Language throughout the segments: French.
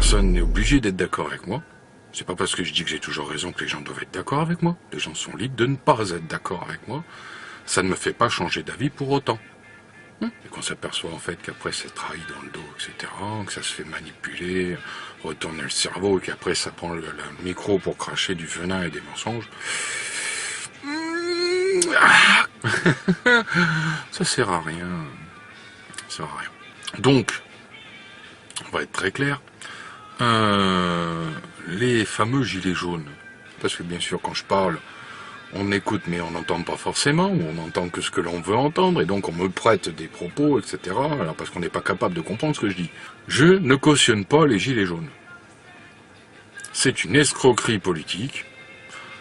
personne n'est obligé d'être d'accord avec moi. C'est pas parce que je dis que j'ai toujours raison que les gens doivent être d'accord avec moi. Les gens sont libres de ne pas être d'accord avec moi. Ça ne me fait pas changer d'avis pour autant. Et qu'on s'aperçoit en fait qu'après c'est trahi dans le dos, etc., que ça se fait manipuler, retourner le cerveau, et qu'après ça prend le micro pour cracher du venin et des mensonges. Ça sert à rien. Ça sert à rien. Donc, on va être très clair. Les fameux gilets jaunes. Parce que bien sûr, quand je parle, on écoute mais on n'entend pas forcément, ou on n'entend que ce que l'on veut entendre, et donc on me prête des propos, etc. Alors parce qu'on n'est pas capable de comprendre ce que je dis. Je ne cautionne pas les gilets jaunes. C'est une escroquerie politique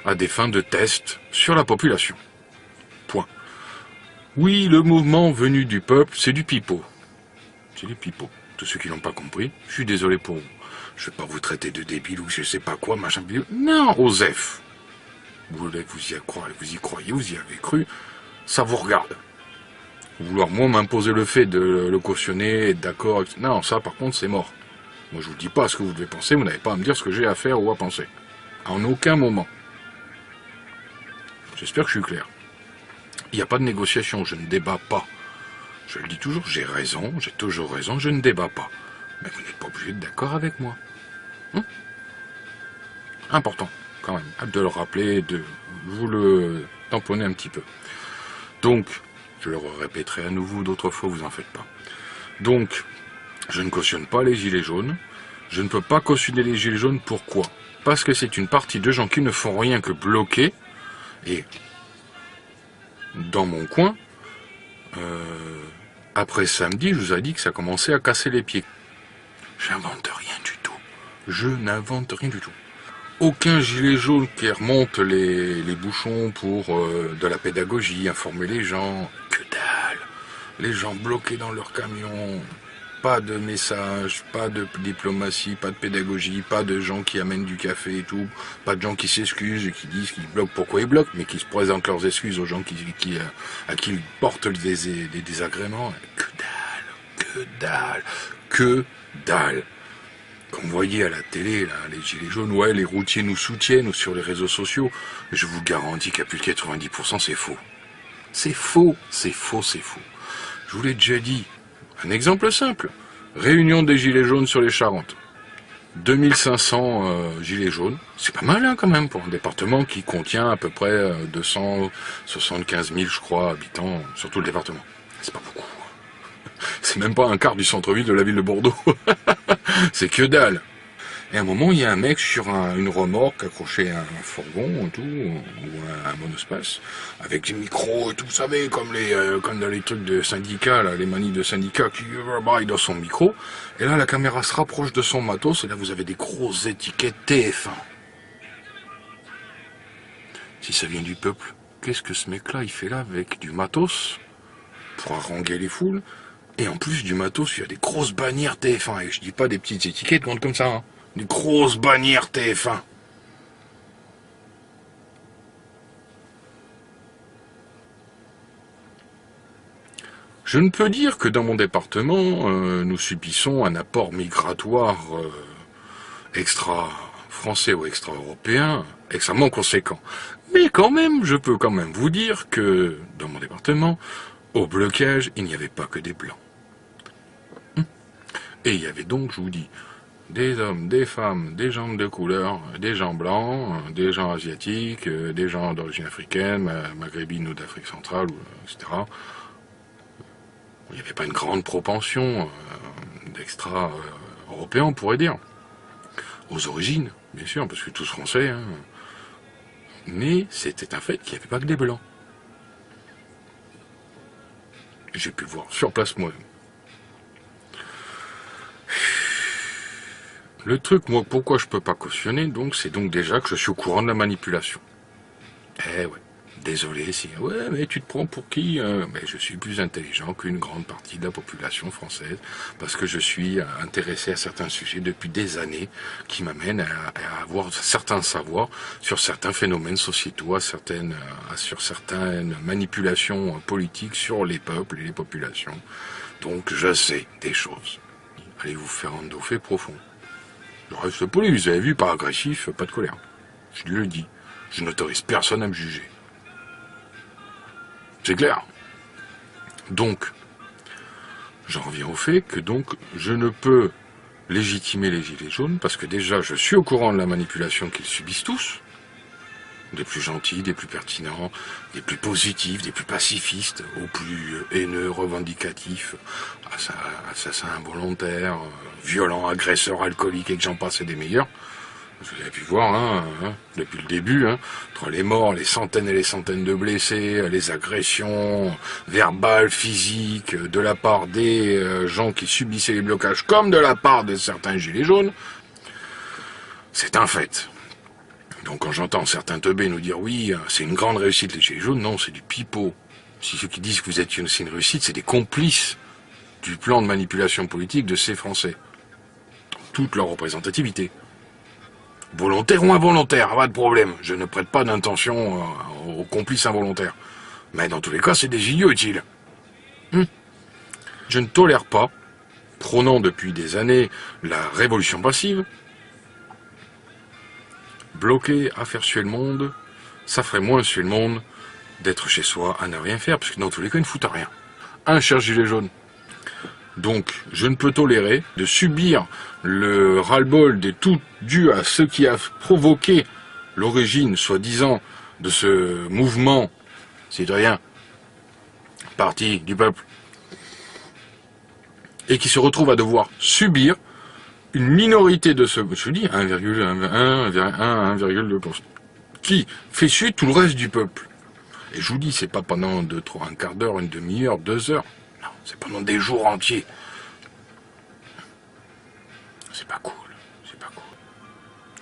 à des fins de test sur la population. Point. Oui, le mouvement venu du peuple, c'est du pipeau. C'est du pipeau. Tous ceux qui l'ont pas compris, je suis désolé pour vous. Je vais pas vous traiter de débile ou je sais pas quoi, machin. Non, Osef. Vous y croyez, vous y avez cru, ça vous regarde. Vouloir moi m'imposer le fait de le cautionner, être d'accord, non, ça par contre c'est mort. Moi je vous dis pas ce que vous devez penser, vous n'avez pas à me dire ce que j'ai à faire ou à penser. En aucun moment. J'espère que je suis clair. Il n'y a pas de négociation, je ne débat pas. Je le dis toujours, j'ai raison, j'ai toujours raison, je ne débat pas. Mais vous n'êtes pas obligé d'être d'accord avec moi. Important, quand même, de le rappeler, de vous le tamponner un petit peu. Donc, je le répéterai à nouveau d'autres fois, vous en faites pas. Donc, je ne cautionne pas les gilets jaunes. Je ne peux pas cautionner les gilets jaunes, pourquoi? Parce que c'est une partie de gens qui ne font rien que bloquer. Et, dans mon coin, après samedi, je vous ai dit que ça commençait à casser les pieds. J'invente rien du tout. Je n'invente rien du tout. Aucun gilet jaune qui remonte les bouchons pour de la pédagogie, informer les gens. Que dalle. Les gens bloqués dans leur camion. Pas de message, pas de diplomatie, pas de pédagogie, pas de gens qui amènent du café et tout, pas de gens qui s'excusent et qui disent qu'ils bloquent pourquoi ils bloquent, mais qui se présentent leurs excuses aux gens à qui ils portent des désagréments. Que dalle, que dalle, que dalle. Quand vous voyez à la télé, là, les gilets jaunes, ouais, les routiers nous soutiennent ou sur les réseaux sociaux, je vous garantis qu'à plus de 90%, c'est faux. C'est faux, c'est faux, c'est faux. Je vous l'ai déjà dit. Un exemple simple. Réunion des gilets jaunes sur les Charentes. 2500 gilets jaunes. C'est pas mal, hein, quand même, pour un département qui contient à peu près 275 000, je crois, habitants sur tout le département. C'est pas beaucoup. C'est même pas un quart du centre-ville de la ville de Bordeaux. C'est que dalle. Et à un moment, il y a un mec sur une remorque accroché à un fourgon et tout, ou un monospace, avec des micros et tout, vous savez, comme dans les trucs de syndicats, là, les manies de syndicats qui braillent dans son micro. Et là, la caméra se rapproche de son matos, et là, vous avez des grosses étiquettes TF1. Si ça vient du peuple, qu'est-ce que ce mec-là, il fait là avec du matos pour haranguer les foules? Et en plus du matos, il y a des grosses bannières TF1. Et je dis pas des petites étiquettes grandes comme ça, hein. Des grosses bannières TF1. Je ne peux dire que dans mon département, nous subissons un apport migratoire extra-français ou extra-européen extrêmement conséquent. Mais quand même, je peux quand même vous dire que dans mon département, au blocage, il n'y avait pas que des blancs. Et il y avait donc, je vous dis, des hommes, des femmes, des gens de couleur, des gens blancs, des gens asiatiques, des gens d'origine africaine, maghrébine ou d'Afrique centrale, etc. Il n'y avait pas une grande propension d'extra-européens, on pourrait dire. Aux origines, bien sûr, parce que tous français. Hein. Mais c'était un fait qu'il n'y avait pas que des blancs. J'ai pu le voir sur place moi-même. Le truc, moi, pourquoi je peux pas cautionner, donc, c'est donc déjà que je suis au courant de la manipulation. Eh ouais, désolé si, ouais, mais tu te prends pour qui mais je suis plus intelligent qu'une grande partie de la population française, parce que je suis intéressé à certains sujets depuis des années, qui m'amènent à avoir certains savoirs sur certains phénomènes sociétaux, sur certaines manipulations politiques sur les peuples et les populations. Donc je sais des choses. Allez vous faire un dauphin profond. Je reste poli, vous avez vu, pas agressif, pas de colère. Je lui le dis. Je n'autorise personne à me juger. C'est clair. Donc, j'en reviens au fait que donc je ne peux légitimer les gilets jaunes parce que déjà je suis au courant de la manipulation qu'ils subissent tous, des plus gentils, des plus pertinents, des plus positifs, des plus pacifistes, aux plus haineux, revendicatifs, assassins involontaires, violents, agresseurs, alcooliques et que j'en passe et des meilleurs. Vous avez pu voir, depuis le début, entre les morts, les centaines et les centaines de blessés, les agressions verbales, physiques, de la part des gens qui subissaient les blocages, comme de la part de certains gilets jaunes, c'est un fait. Donc quand j'entends certains teubés nous dire oui, c'est une grande réussite les gilets jaunes, non, c'est du pipeau. Si ceux qui disent que c'est une réussite, c'est des complices du plan de manipulation politique de ces Français, dans toute leur représentativité. Volontaire ou involontaire, pas de problème. Je ne prête pas d'intention aux complices involontaires. Mais dans tous les cas, c'est des idiots utiles. Je ne tolère pas, prônant depuis des années la révolution passive, bloquer à faire suer le monde, ça ferait moins suer le monde d'être chez soi à ne rien faire, parce que dans tous les cas, ils ne foutent rien. Un cher gilet jaune. Donc, je ne peux tolérer de subir le ras-le-bol des tout dû à ce qui a provoqué l'origine, soi-disant, de ce mouvement citoyen, parti du peuple, et qui se retrouve à devoir subir une minorité de ce, je dis 1,2%, qui fait suer tout le reste du peuple. Et je vous dis, c'est pas pendant un quart d'heure, une demi-heure, 2 heures. Non, c'est pendant des jours entiers. C'est pas cool. C'est pas cool.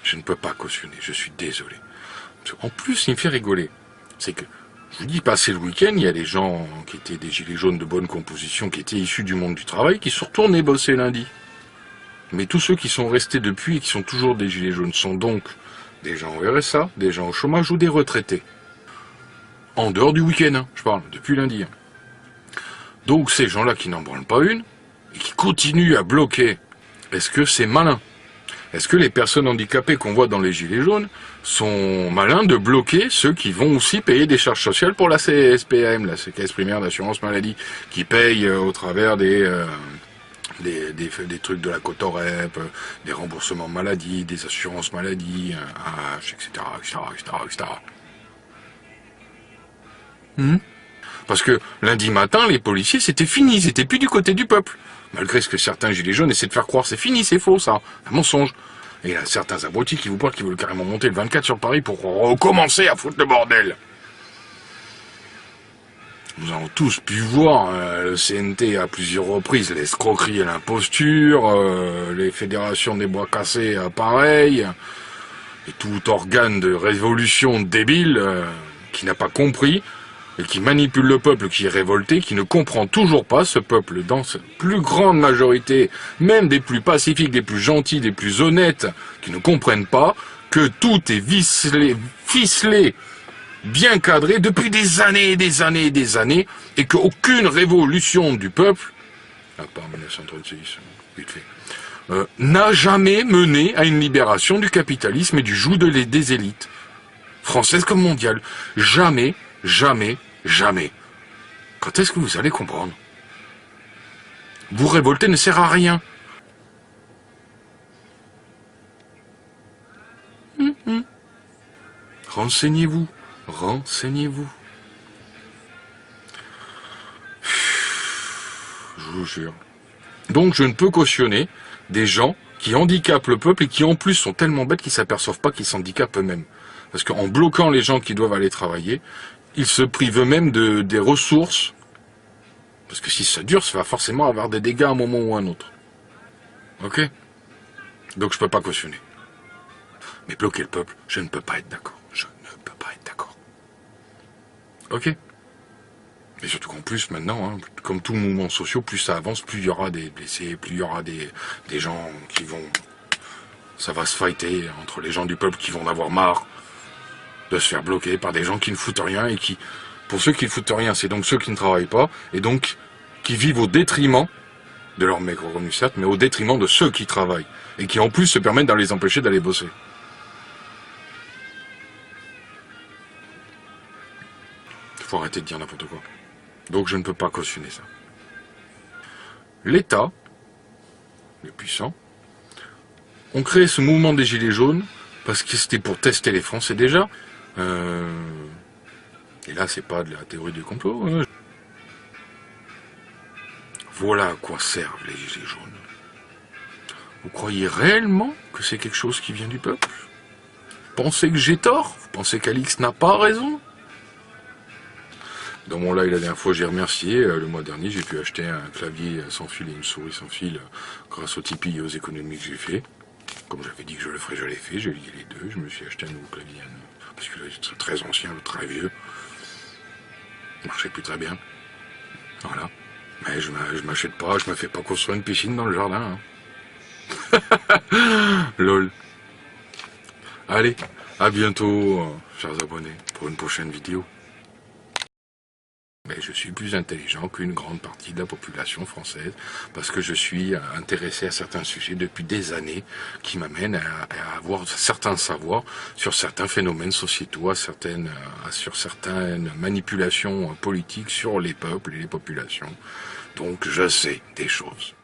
Je ne peux pas cautionner, je suis désolé. En plus, il me fait rigoler. C'est que, je vous dis, passé le week-end, il y a des gens qui étaient des gilets jaunes de bonne composition, qui étaient issus du monde du travail, qui sont retournés bosser lundi. Mais tous ceux qui sont restés depuis et qui sont toujours des gilets jaunes sont donc des gens au RSA, des gens au chômage ou des retraités. En dehors du week-end, je parle, depuis lundi. Donc ces gens-là qui n'en branlent pas une, et qui continuent à bloquer, est-ce que c'est malin? Est-ce que les personnes handicapées qu'on voit dans les gilets jaunes sont malins de bloquer ceux qui vont aussi payer des charges sociales pour la CSPAM, la Caisse primaire d'assurance maladie, qui payent au travers des trucs de la Cotorep, des remboursements maladie, des assurances maladie, etc., etc., etc., etc. Parce que lundi matin, les policiers, c'était fini, ils étaient plus du côté du peuple. Malgré ce que certains gilets jaunes essaient de faire croire, c'est fini, c'est faux, ça, un mensonge. Et il y a certains abrutis qui vous parlent, qui veulent carrément monter le 24 sur Paris pour recommencer à foutre le bordel. Nous avons tous pu voir le CNT à plusieurs reprises, l'escroquerie et l'imposture, les fédérations des bois cassés, pareil, et tout organe de révolution débile qui n'a pas compris, et qui manipule le peuple qui est révolté, qui ne comprend toujours pas ce peuple dans sa plus grande majorité, même des plus pacifiques, des plus gentils, des plus honnêtes, qui ne comprennent pas que tout est ficelé, bien cadré depuis des années et des années et des années, et qu'aucune révolution du peuple, à part 1936, vite fait, n'a jamais mené à une libération du capitalisme et du joug des élites, françaises comme mondiales. Jamais, jamais, jamais. Quand est-ce que vous allez comprendre? Vous révolter ne sert à rien. Renseignez-vous. Renseignez-vous. Je vous jure. Donc je ne peux cautionner des gens qui handicapent le peuple et qui en plus sont tellement bêtes qu'ils ne s'aperçoivent pas qu'ils s'handicapent eux-mêmes. Parce qu'en bloquant les gens qui doivent aller travailler, ils se privent eux-mêmes des ressources. Parce que si ça dure, ça va forcément avoir des dégâts à un moment ou à un autre. Ok? Donc je peux pas cautionner. Mais bloquer le peuple, je ne peux pas être d'accord. Je ne peux pas être d'accord. Ok? Et surtout qu'en plus, maintenant, comme tout mouvement social, plus ça avance, plus il y aura des blessés, plus il y aura des gens qui vont... Ça va se fighter entre les gens du peuple qui vont en avoir marre de se faire bloquer par des gens qui ne foutent rien et qui... Pour ceux qui ne foutent rien, c'est donc ceux qui ne travaillent pas et donc qui vivent au détriment de leurs maigres revenus certes, mais au détriment de ceux qui travaillent, et qui en plus se permettent de les empêcher d'aller bosser. Il faut arrêter de dire n'importe quoi. Donc je ne peux pas cautionner ça. L'État, les puissants, ont créé ce mouvement des Gilets jaunes parce que c'était pour tester les Français déjà. Et là, c'est pas de la théorie du complot. Hein. Voilà à quoi servent les Gilets jaunes. Vous croyez réellement que c'est quelque chose qui vient du peuple? Vous pensez que j'ai tort? Vous pensez qu'Alix n'a pas raison? Dans mon live la dernière fois, j'ai remercié. Le mois dernier, j'ai pu acheter un clavier sans fil et une souris sans fil grâce au Tipeee et aux économies que j'ai fait. Comme j'avais dit que je le ferais, je l'ai fait. J'ai lié les deux. Je me suis acheté un nouveau clavier. Parce que là, c'est très ancien, très vieux. Il marchait plus très bien. Voilà. Mais je m'achète pas, je me fais pas construire une piscine dans le jardin. Hein. Lol. Allez, à bientôt, chers abonnés, pour une prochaine vidéo. Mais je suis plus intelligent qu'une grande partie de la population française parce que je suis intéressé à certains sujets depuis des années qui m'amènent à avoir certains savoirs sur certains phénomènes sociétaux, sur certaines manipulations politiques sur les peuples et les populations. Donc je sais des choses.